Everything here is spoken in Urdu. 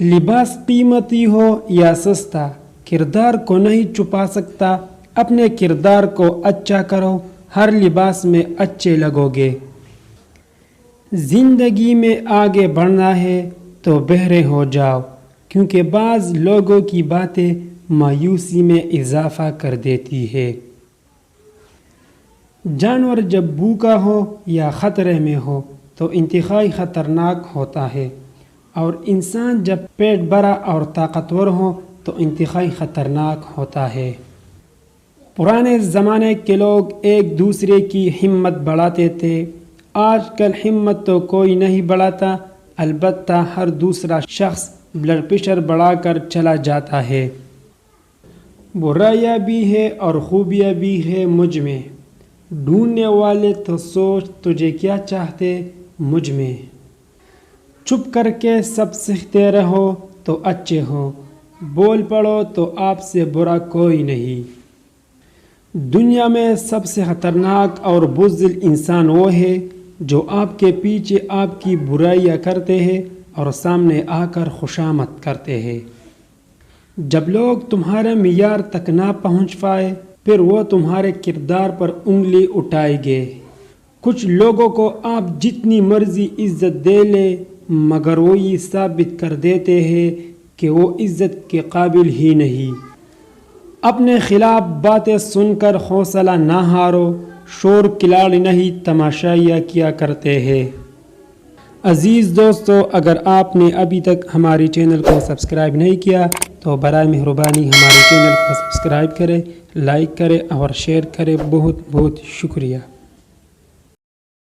لباس قیمتی ہو یا سستا، کردار کو نہیں چھپا سکتا۔ اپنے کردار کو اچھا کرو، ہر لباس میں اچھے لگو گے۔ زندگی میں آگے بڑھنا ہے تو بہرے ہو جاؤ، کیونکہ بعض لوگوں کی باتیں مایوسی میں اضافہ کر دیتی ہے۔ جانور جب بھوکا ہو یا خطرے میں ہو تو انتہائی خطرناک ہوتا ہے، اور انسان جب پیٹ بھرا اور طاقتور ہو تو انتہائی خطرناک ہوتا ہے۔ پرانے زمانے کے لوگ ایک دوسرے کی ہمت بڑھاتے تھے، آج کل ہمت تو کوئی نہیں بڑھاتا، البتہ ہر دوسرا شخص بلڈ پریشر بڑھا کر چلا جاتا ہے۔ برائیاں بھی ہے اور خوبیاں بھی ہے مجھ میں، ڈھونڈنے والے تو سوچ تجھے کیا چاہتے مجھ میں۔ چپ کر کے سب سیکھتے رہو تو اچھے ہو، بول پڑو تو آپ سے برا کوئی نہیں۔ دنیا میں سب سے خطرناک اور بزدل انسان وہ ہے جو آپ کے پیچھے آپ کی برائیاں کرتے ہیں اور سامنے آ کر خوشامد کرتے ہیں۔ جب لوگ تمہارے معیار تک نہ پہنچ پائے پھر وہ تمہارے کردار پر انگلی اٹھائیں گے۔ کچھ لوگوں کو آپ جتنی مرضی عزت دے لیں مگر وہ یہ ثابت کر دیتے ہیں کہ وہ عزت کے قابل ہی نہیں۔ اپنے خلاف باتیں سن کر حوصلہ نہ ہارو، شور کھلاڑی نہیں تماشائیاں کیا کرتے ہیں۔ عزیز دوستو، اگر آپ نے ابھی تک ہماری چینل کو سبسکرائب نہیں کیا تو برائے مہربانی ہمارے چینل کو سبسکرائب کریں، لائک کریں اور شیئر کریں۔ بہت بہت شکریہ۔